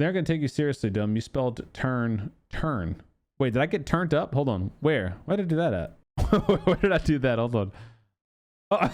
They're gonna take you seriously, dumb. You spelled turn. Wait, did I get turned up? Hold on. Where did I do that at? Where did I do that? Hold on. Oh.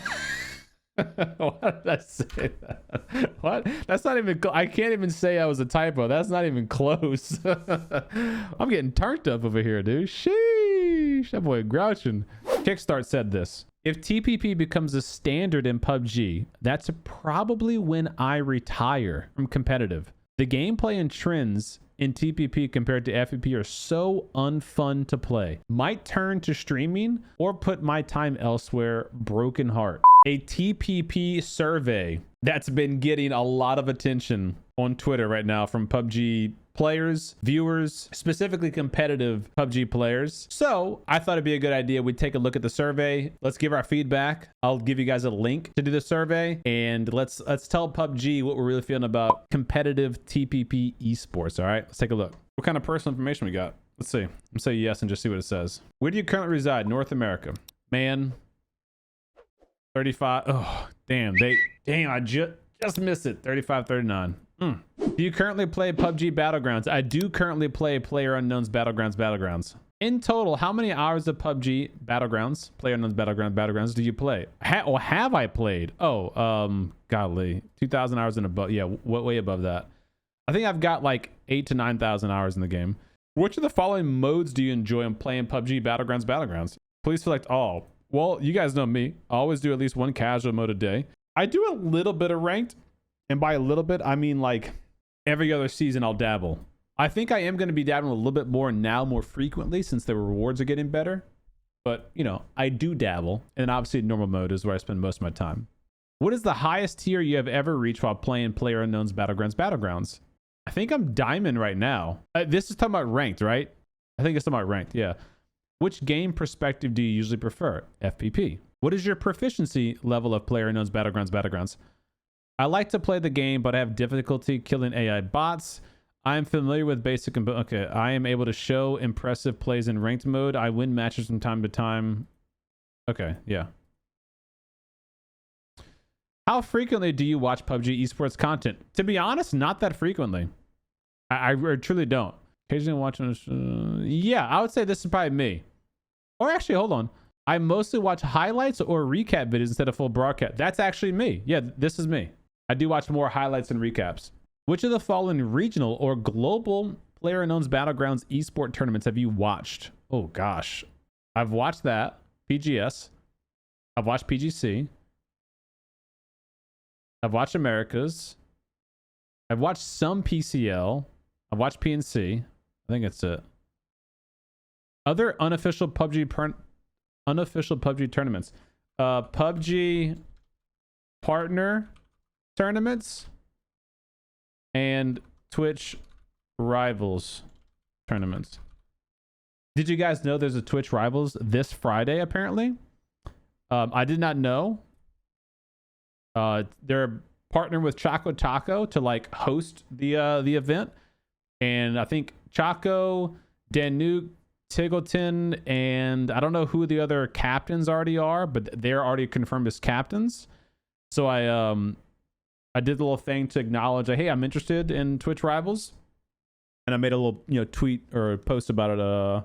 Why did I say that? What? That's not even, I can't even say I was a typo. That's not even close. I'm getting turned up over here, dude. Sheesh. That boy grouching. Kickstart said this. If TPP becomes a standard in PUBG, that's probably when I retire from competitive. The gameplay and trends in TPP compared to FPP are so unfun to play. Might turn to streaming or put my time elsewhere. Broken heart. A TPP survey that's been getting a lot of attention on Twitter right now from PUBG players, viewers, specifically competitive PUBG players. So I thought it'd be a good idea we'd take a look at the survey. Let's give our feedback. I'll give you guys a link to do the survey, and let's tell PUBG what we're really feeling about competitive TPP esports. All right, let's take a look. What kind of personal information we got? Let's see. I'm say yes and just see what it says. Where do you currently reside? North America. Man, 35. Oh, damn. I just missed it. 35, 39. Do you currently play PUBG Battlegrounds? I do currently play PlayerUnknown's Battlegrounds. In total, how many hours of PUBG Battlegrounds, PlayerUnknown's Battlegrounds do you play? Or have I played? Oh, golly, 2,000 hours and above. Yeah, way above that. I think I've got like 8,000 to 9,000 hours in the game. Which of the following modes do you enjoy in playing PUBG Battlegrounds? Please select all. Well, you guys know me. I always do at least one casual mode a day. I do a little bit of ranked. And by a little bit, I mean like every other season I'll dabble. I think I am going to be dabbling a little bit more now, more frequently, since the rewards are getting better. But, you know, I do dabble. And obviously normal mode is where I spend most of my time. What is the highest tier you have ever reached while playing PlayerUnknown's Battlegrounds? I think I'm diamond right now. This is talking about ranked, right? I think it's talking about ranked, yeah. Which game perspective do you usually prefer? FPP. What is your proficiency level of PlayerUnknown's Battlegrounds? I like to play the game, but I have difficulty killing AI bots. I am familiar with basic and okay. I am able to show impressive plays in ranked mode. I win matches from time to time. Okay, yeah. How frequently do you watch PUBG esports content? To be honest, not that frequently. I truly don't. Occasionally watching. Yeah, I would say this is probably me. Or actually, hold on. I mostly watch highlights or recap videos instead of full broadcast. That's actually me. Yeah, this is me. I do watch more highlights and recaps. Which of the following regional or global PlayerUnknown's Battlegrounds esport tournaments have you watched? Oh gosh. I've watched that. PGS. I've watched PGC. I've watched Americas. I've watched some PCL. I've watched PNC. I think that's it. Other unofficial PUBG tournaments. PUBG partner tournaments and Twitch rivals tournaments. Did you guys know there's a Twitch rivals this Friday apparently? I did not know. They're partnering with Choco Taco to like host the event, and I think Choco, Danuke, Tiggleton, and I don't know who the other captains already are, but they're already confirmed as captains. So I did a little thing to acknowledge, hey, I'm interested in Twitch rivals, and I made a little tweet or post about it.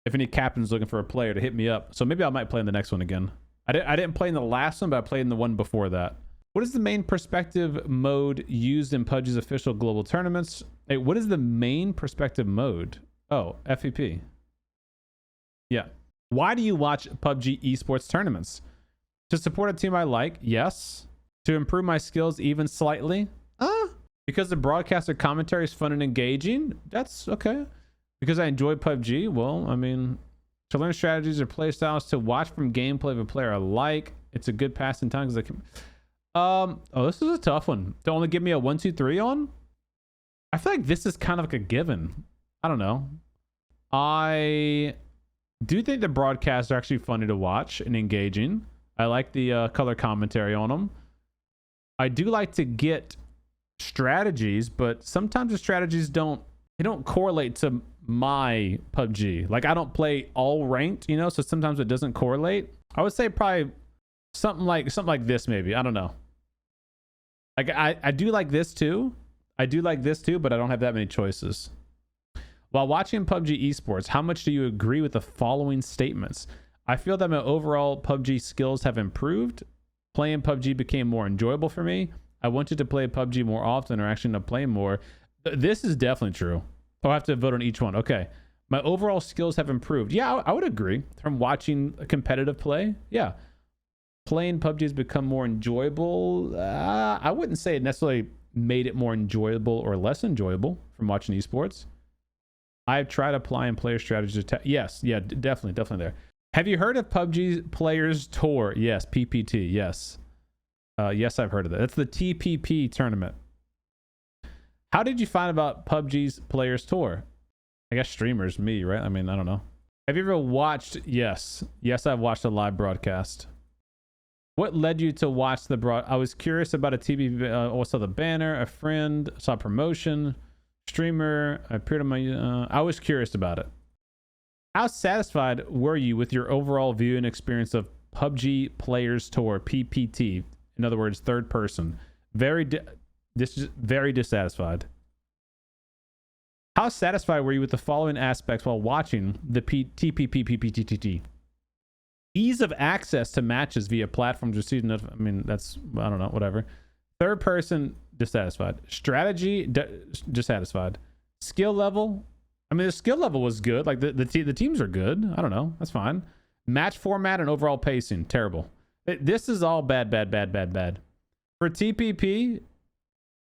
If any captain's looking for a player to hit me up, so maybe I might play in the next one again. I didn't play in the last one, but I played in the one before that. What is the main perspective mode used in PUBG's official global tournaments? Hey, what is the main perspective mode? Oh, FPP. Yeah. Why do you watch PUBG esports tournaments? To support a team I like, yes. To improve my skills even slightly? Because the broadcaster commentary is fun and engaging? That's okay. Because I enjoy PUBG? Well, I mean, to learn strategies or play styles, to watch from gameplay of a player I like. It's a good passing time because I can... oh, this is a tough one. To only give me a 1, 2, 3 on? I feel like this is kind of like a given. I don't know. I do think the broadcasts are actually funny to watch and engaging. I like the color commentary on them. I do like to get strategies, but sometimes the strategies don't correlate to my PUBG. Like I don't play all ranked, so sometimes it doesn't correlate. I would say probably something like this maybe. I don't know. Like I do like this too, I do like this too, but I don't have that many choices. While watching PUBG Esports, how much do you agree with the following statements? I feel that my overall PUBG skills have improved. Playing PUBG became more enjoyable for me. I wanted to play PUBG more often, or actually end up playing more. This is definitely true. I'll have to vote on each one. Okay. My overall skills have improved. Yeah, I would agree. From watching competitive play, yeah. Playing PUBG has become more enjoyable. I wouldn't say it necessarily made it more enjoyable or less enjoyable from watching esports. I've tried applying player strategies to yes, yeah, definitely there. Have you heard of PUBG Players Tour? Yes, PPT, yes. Yes, I've heard of that. That's the TPP tournament. How did you find about PUBG's Players Tour? I guess streamers, me, right? I mean, I don't know. Have you ever watched? Yes, I've watched a live broadcast. What led you to watch the broad? I was curious about a TV. I saw the banner, a friend, saw promotion, streamer. I appeared on my. I was curious about it. How satisfied were you with your overall view and experience of PUBG Players Tour (PPT)? In other words, third person. Very dissatisfied. How satisfied were you with the following aspects while watching the TPP PPTT? Ease of access to matches via platforms receiving. I mean, that's, I don't know, whatever. Third person, dissatisfied. Strategy, dissatisfied. Skill level, I mean, the skill level was good. Like the teams are good. I don't know, that's fine. Match format and overall pacing, terrible. This is all bad. For TPP,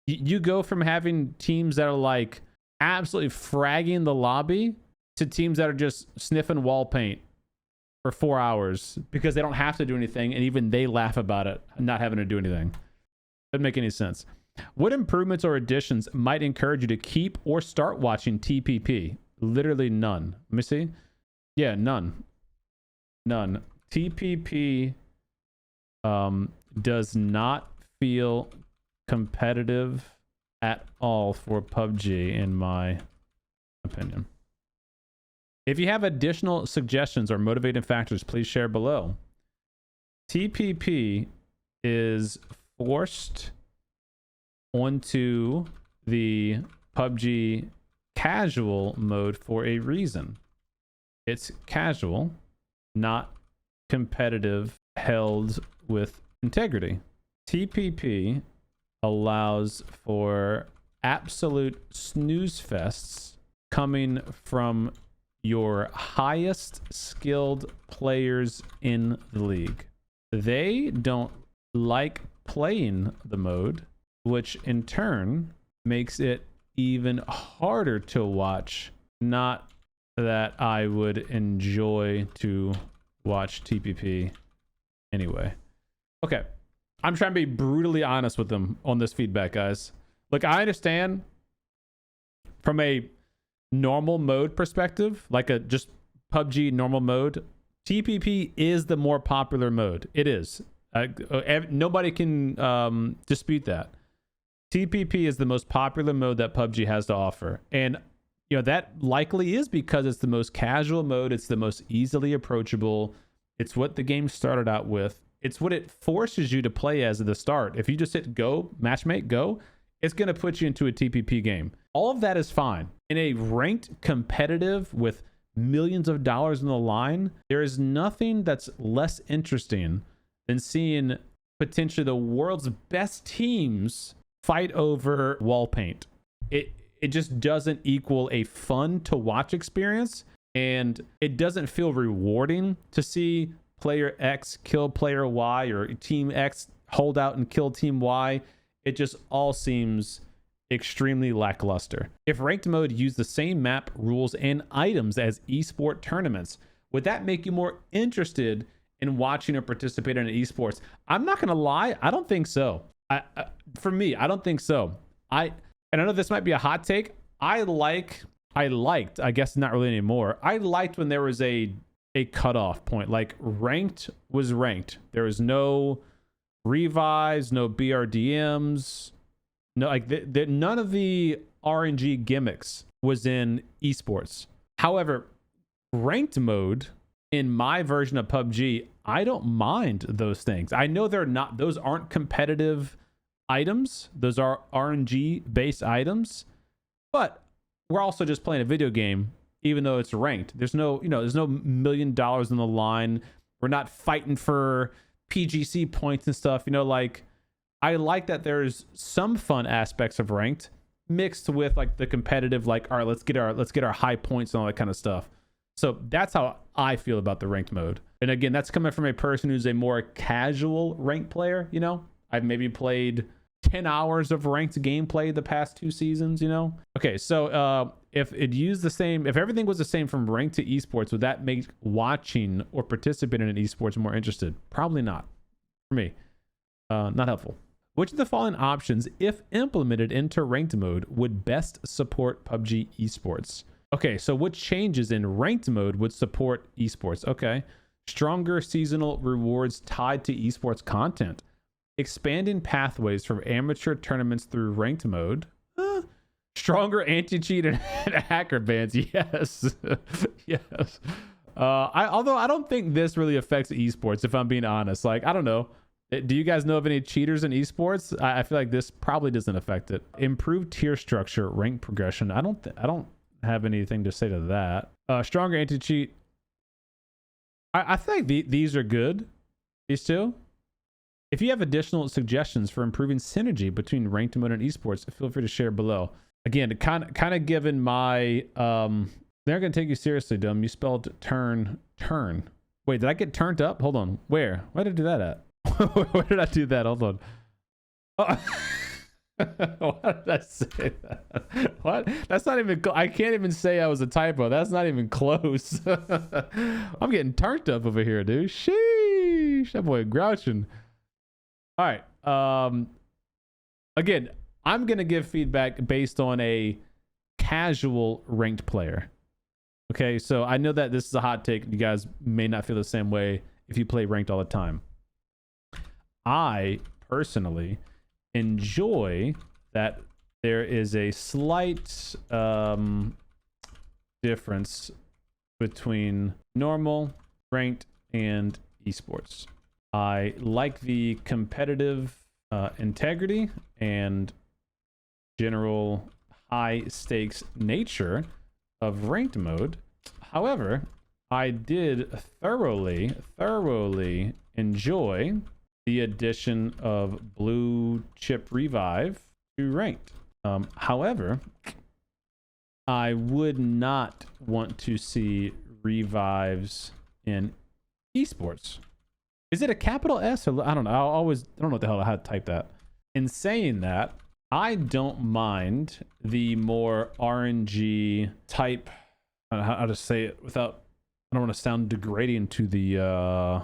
you go from having teams that are like absolutely fragging the lobby to teams that are just sniffing wall paint for 4 hours because they don't have to do anything, and even they laugh about it not having to do anything. Doesn't make any sense. What improvements or additions might encourage you to keep or start watching TPP? Literally none. Let me see. Yeah, none. TPP does not feel competitive at all for PUBG, in my opinion. If you have additional suggestions or motivating factors, please share below. TPP is forced onto the PUBG casual mode for a reason. It's casual, not competitive, held with integrity. TPP allows for absolute snooze fests coming from your highest skilled players in the league. They don't like playing the mode, which in turn makes it even harder to watch. Not that I would enjoy to watch TPP anyway. Okay, I'm trying to be brutally honest with them on this feedback, guys. Look, I understand from a normal mode perspective, like a just PUBG normal mode, TPP is the more popular mode. It is. Nobody can dispute that. TPP is the most popular mode that PUBG has to offer. And you know that likely is because it's the most casual mode, it's the most easily approachable. It's what the game started out with. It's what it forces you to play as at the start. If you just hit go, matchmake, go, it's going to put you into a TPP game. All of that is fine. In a ranked competitive with millions of dollars on the line, there is nothing that's less interesting than seeing potentially the world's best teams fight over wall paint. It just doesn't equal a fun to watch experience, and it doesn't feel rewarding to see player X kill player Y or team X hold out and kill team Y. It just all seems extremely lackluster. If ranked mode used the same map, rules, and items as esport tournaments, would that make you more interested in watching or participating in esports? I'm not gonna lie, I don't think so. For me, I don't think so. And I know this might be a hot take. I liked, I guess not really anymore, I liked when there was a cutoff point. Like ranked was ranked. There was no revives, no BRDMs, no, like none of the RNG gimmicks was in esports. However, ranked mode in my version of PUBG, I don't mind those things. I know those aren't competitive items. Those are RNG based items, but we're also just playing a video game, even though it's ranked. There's no, there's no $1 million on the line. We're not fighting for PGC points and stuff. Like, I like that there's some fun aspects of ranked mixed with like the competitive, like, all right, let's get our high points and all that kind of stuff. So that's how I feel about the ranked mode. And again, that's coming from a person who's a more casual ranked player. I've maybe played 10 hours of ranked gameplay the past 2 seasons. Okay, so if everything was the same from ranked to esports, would that make watching or participating in esports more interested? Probably not. For me, not helpful. Which of the following options, if implemented into ranked mode, would best support PUBG esports? Okay, so what changes in ranked mode would support esports? Okay, stronger seasonal rewards tied to esports content, expanding pathways from amateur tournaments through ranked mode, stronger anti-cheat and hacker bans. Yes. Yes. Although I don't think this really affects esports, if I'm being honest. Like, I don't know. Do you guys know of any cheaters in esports? I feel like this probably doesn't affect it. Improved tier structure, rank progression. I don't have anything to say to that. Stronger anti-cheat. I think these are good. These two. If you have additional suggestions for improving synergy between ranked mode and esports, feel free to share below. Again, kind of given my they're gonna take you seriously, dumb. You spelled turn. Wait, did I get turned up? Hold on. Where did I do that at? Where did I do that? Hold on. Oh. Why did I say that? What? That's not even. I can't even say I was a typo. That's not even close. I'm getting turned up over here, dude. Sheesh, that boy grouching. All right. Again, I'm gonna give feedback based on a casual ranked player. Okay, so I know that this is a hot take. You guys may not feel the same way if you play ranked all the time. I personally enjoy that there is a slight difference between normal, ranked, and esports. I like the competitive integrity and general high stakes nature of ranked mode. However, I did thoroughly enjoy the addition of blue chip revive to ranked. However, I would not want to see revives in esports. Is it a capital S? Or, I don't know. I don't know what the hell how to type that. In saying that, I don't mind the more RNG type. How to say it without. I don't want to sound degrading to the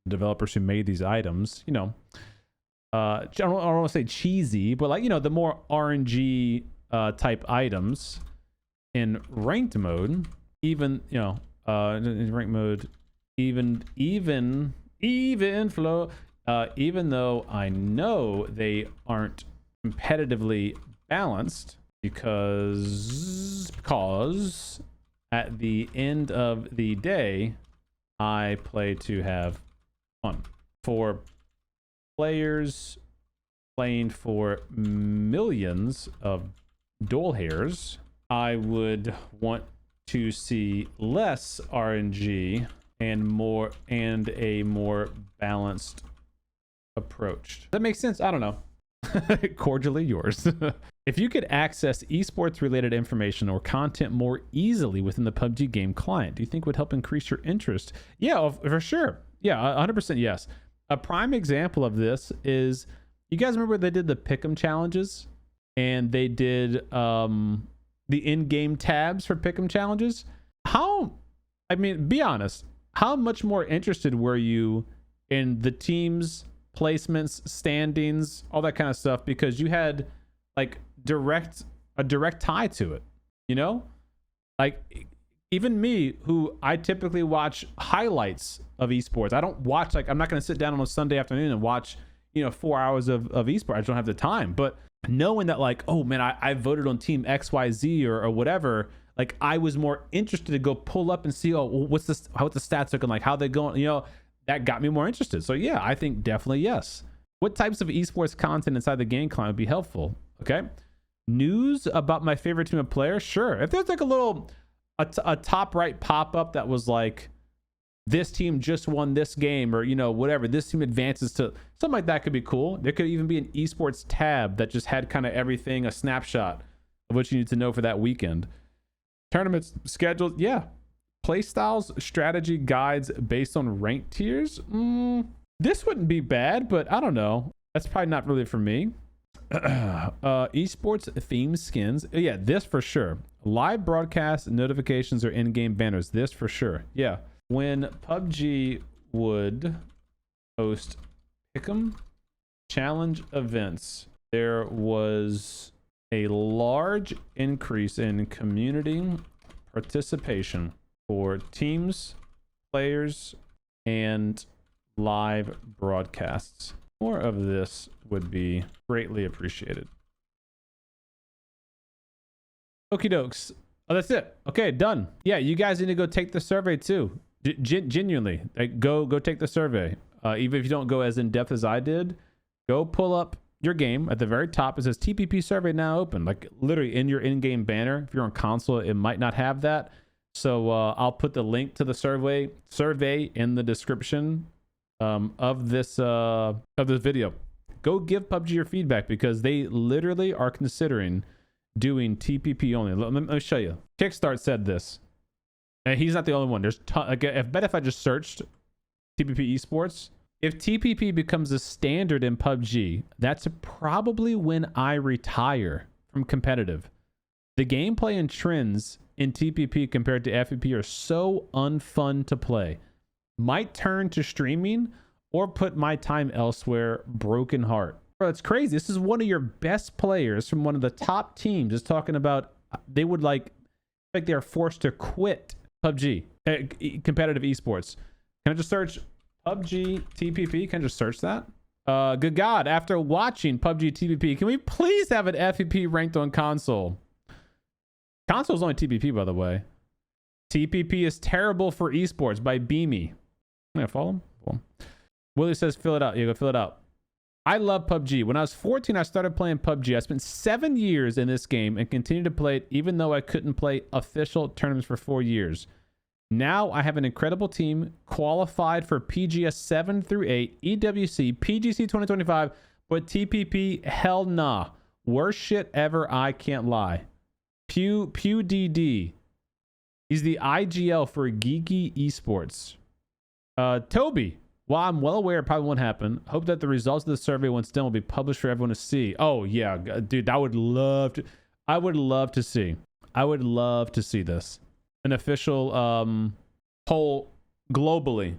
developers who made these items. I don't want to say cheesy, but like the more RNG type items in ranked mode. Even in ranked mode, even flow. Even though I know they aren't competitively balanced, because at the end of the day, I play to have fun. For players playing for millions of dual hairs, I would want to see less RNG and a more balanced approach. Does that make sense? I don't know. Cordially yours. If you could access esports related information or content more easily within the PUBG game client, do you think would help increase your interest? Yeah, for sure. Yeah, 100% yes. A prime example of this is, you guys remember they did the Pick'em challenges and they did the in-game tabs for Pick'em challenges? Be honest, how much more interested were you in the teams, placements, standings, all that kind of stuff, because you had like a direct tie to it, like even me, who I typically watch highlights of esports. I don't watch, like, I'm not going to sit down on a Sunday afternoon and watch 4 hours of esports. I just don't have the time. But knowing that, like, oh man, I voted on team XYZ or whatever, like I was more interested to go pull up and see, what's the stats looking like, how they going, that got me more interested. So yeah, I think definitely yes. What types of esports content inside the game client would be helpful? Okay. News about my favorite team of players? Sure. If there's like a top right pop-up that was like, this team just won this game, or, you know, whatever, this team advances to something like that, could be cool. There could even be an esports tab that just had kind of everything, a snapshot of what you need to know for that weekend. Tournaments scheduled. Yeah. Play styles, strategy guides based on rank tiers. This wouldn't be bad, but I don't know. That's probably not really for me. Esports theme skins. Yeah, this for sure. Live broadcast notifications or in-game banners. This for sure. Yeah. When PUBG would host Pick'em challenge events, there was a large increase in community participation for teams, players, and live broadcasts. More of this would be greatly appreciated. Okie dokes. Oh, that's it. Okay, done. Yeah, you guys need to go take the survey too. Genuinely, like, go take the survey. Even if you don't go as in depth as I did, go pull up your game. At the very top, it says TPP survey now open. Like literally in your in-game banner. If you're on console, it might not have that. So I'll put the link to the survey in the description of this video. Go give PUBG your feedback, because they literally are considering doing TPP only. Let me show you. Kickstart said this, and he's not the only one. There's like, if I just searched TPP esports, if TPP becomes a standard in PUBG, that's probably when I retire from competitive. The gameplay and trends in TPP compared to FPP are so unfun to play. Might turn to streaming or put my time elsewhere. Broken heart. Bro, it's crazy. This is one of your best players from one of the top teams is talking about they would like they're forced to quit PUBG, competitive esports. Can I just search PUBG TPP? Can I just search that? Good God, after watching PUBG TPP, can we please have an FPP ranked on console? Console's only TPP, by the way. TPP is terrible for esports by Beamy. Can I follow him? Well, Willie says fill it out. You go fill it out. I love PUBG. When I was 14, I started playing PUBG. I spent 7 years in this game and continued to play it even though I couldn't play official tournaments for 4 years. Now I have an incredible team qualified for PGS 7 through 8, EWC, PGC 2025, but TPP, hell nah. Worst shit ever, I can't lie. PewDD. He's the IGL for Geeky Esports. Toby. While I'm well aware it probably won't happen, hope that the results of the survey, once done, will be published for everyone to see. Oh yeah, dude, I would love to see this. An official poll globally.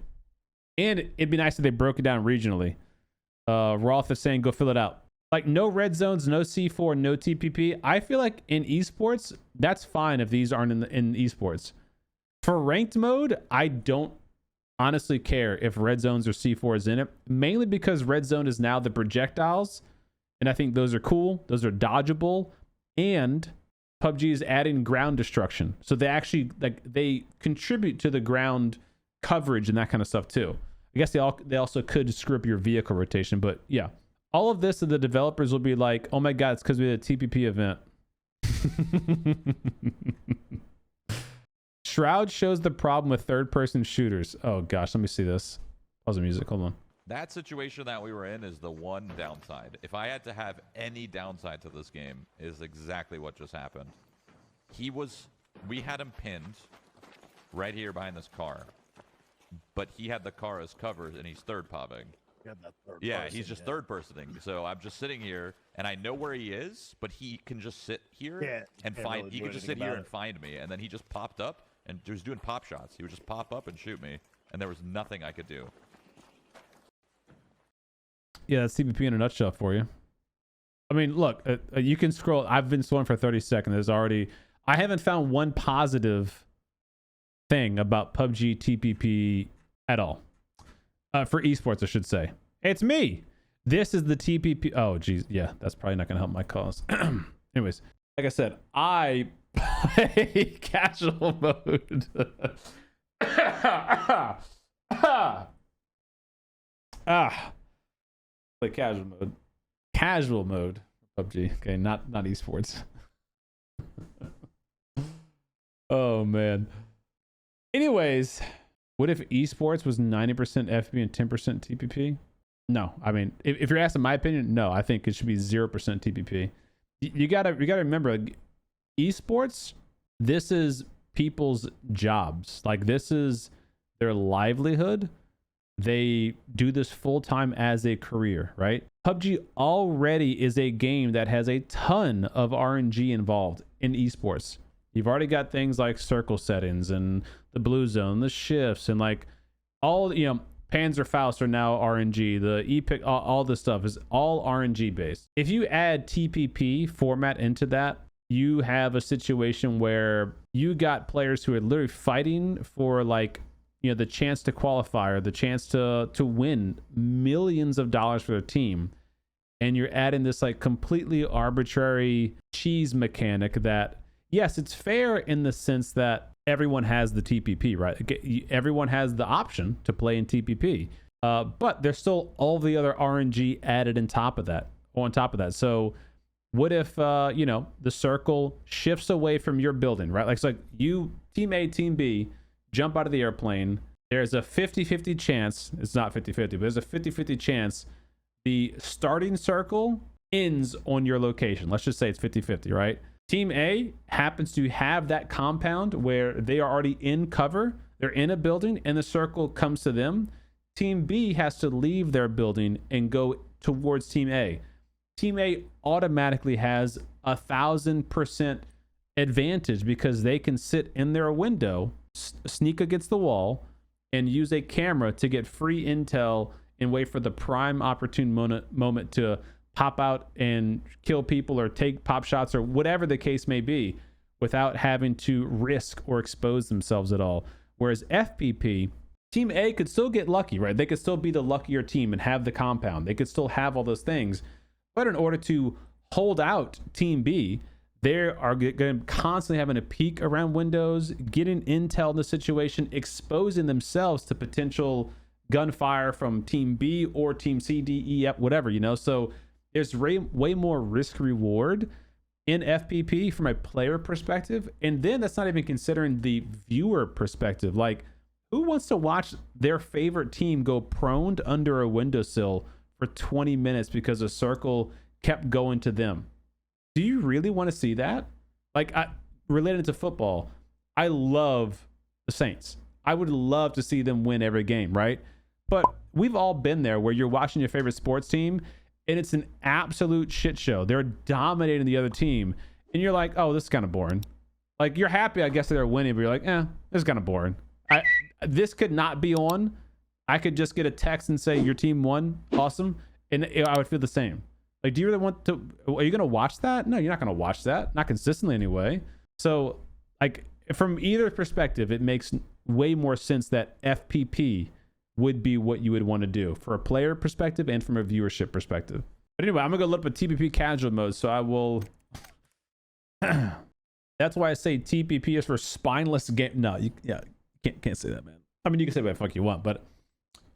And it'd be nice if they broke it down regionally. Roth is saying go fill it out. Like no red zones, no C4, no TPP. I feel like in esports, that's fine if these aren't in esports. For ranked mode, I don't honestly care if red zones or C4 is in it, mainly because red zone is now the projectiles, and I think those are cool, those are dodgeable, and PUBG is adding ground destruction, so they actually they contribute to the ground coverage and that kind of stuff too. I guess they also could screw up your vehicle rotation, but yeah, all of this, and the developers will be like, oh my god, it's because we had a TPP event. Shroud shows the problem with third-person shooters. Oh gosh, let me see this. Pause the music. Hold on. That situation that we were in is the one downside. If I had to have any downside to this game, is exactly what just happened. We had him pinned right here behind this car, but he had the car as cover, and he's third-pobbing. Yeah, he's just third-personing. So I'm just sitting here, and I know where he is, but he can just sit here and find. He could just sit here and find me, and then he just popped up and was doing pop shots. He would just pop up and shoot me, and there was nothing I could do. Yeah, that's TPP in a nutshell for you. I mean, look, you can scroll. I've been scrolling for 30 seconds. I haven't found one positive thing about PUBG TPP at all. For esports, I should say. It's me. This is the TPP. Oh, geez. Yeah, that's probably not going to help my cause. Anyways, like I said, I play casual mode. Play casual mode. Casual mode. PUBG. Okay, not esports. Oh man. Anyways, what if esports was 90% FP and 10% TPP? No, I mean, if you're asking my opinion, no, I think it should be 0% TPP. You gotta remember, esports, this is people's jobs. Like, this is their livelihood. They do this full time as a career, right? PUBG already is a game that has a ton of RNG involved in esports. You've already got things like circle settings and the blue zone, the shifts, and like all, Panzerfaust are now RNG. The epic, all this stuff is all RNG based. If you add TPP format into that, you have a situation where you got players who are literally fighting for the chance to qualify or the chance to win millions of dollars for their team. And you're adding this completely arbitrary cheese mechanic that, yes, it's fair in the sense that everyone has the TPP, right? Everyone has the option to play in TPP, but there's still all the other RNG added on top of that. So what if, the circle shifts away from your building, right? It's like you, team A, team B, jump out of the airplane. There's a 50-50 chance. It's not 50-50, but there's a 50-50 chance the starting circle ends on your location. Let's just say it's 50-50, right? Team A happens to have that compound where they are already in cover. They're in a building and the circle comes to them. Team B has to leave their building and go towards Team A. Team A automatically has 1,000% advantage because they can sit in their window, sneak against the wall, and use a camera to get free intel and wait for the prime opportune moment to pop out and kill people or take pop shots or whatever the case may be without having to risk or expose themselves at all. Whereas FPP, Team A could still get lucky, right? They could still be the luckier team and have the compound. They could still have all those things. But in order to hold out Team B, they are going to constantly having a peek around windows, getting intel in the situation, exposing themselves to potential gunfire from Team B or Team C, D, E, F, whatever, So there's way more risk reward in FPP from a player perspective. And then that's not even considering the viewer perspective. Like, who wants to watch their favorite team go prone under a windowsill for 20 minutes because a circle kept going to them? Do you really want to see that? Related to football, I love the Saints. I would love to see them win every game, right? But we've all been there where you're watching your favorite sports team and it's an absolute shit show. They're dominating the other team. And you're like, oh, this is kind of boring. You're happy, I guess, that they're winning, but you're like, this is kind of boring. This could not be on. I could just get a text and say, your team won. Awesome. And I would feel the same. Do you really want to, are you going to watch that? No, you're not going to watch that. Not consistently anyway. So, from either perspective, it makes way more sense that FPP would be what you would want to do for a player perspective and from a viewership perspective. But anyway, I'm going to go look at TPP casual mode. So I will, that's why I say TPP is for spineless game. No, you can't say that, man. I mean, you can say whatever the fuck you want, but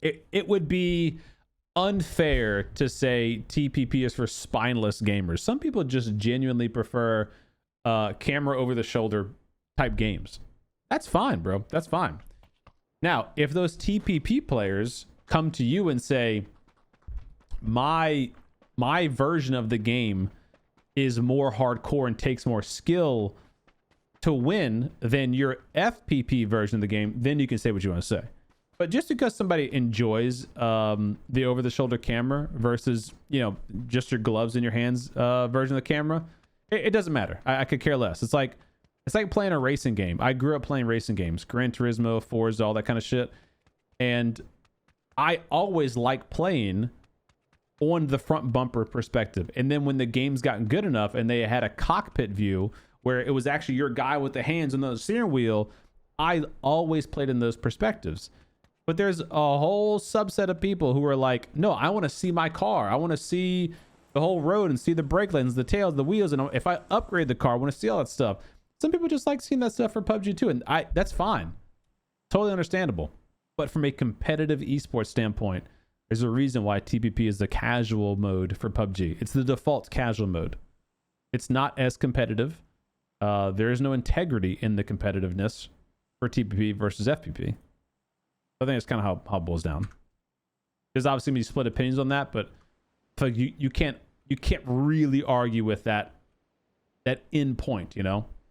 it would be unfair to say TPP is for spineless gamers. Some people just genuinely prefer camera over the shoulder type games. That's fine, bro. That's fine. Now, if those TPP players come to you and say, my version of the game is more hardcore and takes more skill to win than your FPP version of the game, then you can say what you want to say. But just because somebody enjoys the over-the-shoulder camera versus, just your gloves in your hands version of the camera, it doesn't matter. I could care less. It's like playing a racing game. I grew up playing racing games, Gran Turismo, Forza, all that kind of shit. And I always liked playing on the front bumper perspective. And then when the game's gotten good enough and they had a cockpit view where it was actually your guy with the hands on the steering wheel, I always played in those perspectives. But there's a whole subset of people who are like, no, I want to see my car. I want to see the whole road and see the brake lines, the tails, the wheels. And if I upgrade the car, I want to see all that stuff. Some people just like seeing that stuff for PUBG too. And that's fine. Totally understandable. But from a competitive esports standpoint, There's a reason why TPP is the casual mode for PUBG. It's the default casual mode. It's not as competitive. There is no integrity in the competitiveness for TPP versus FPP. I think that's kind of how it boils down. There's obviously going to be split opinions on that, but you can't really argue with that end point, you know?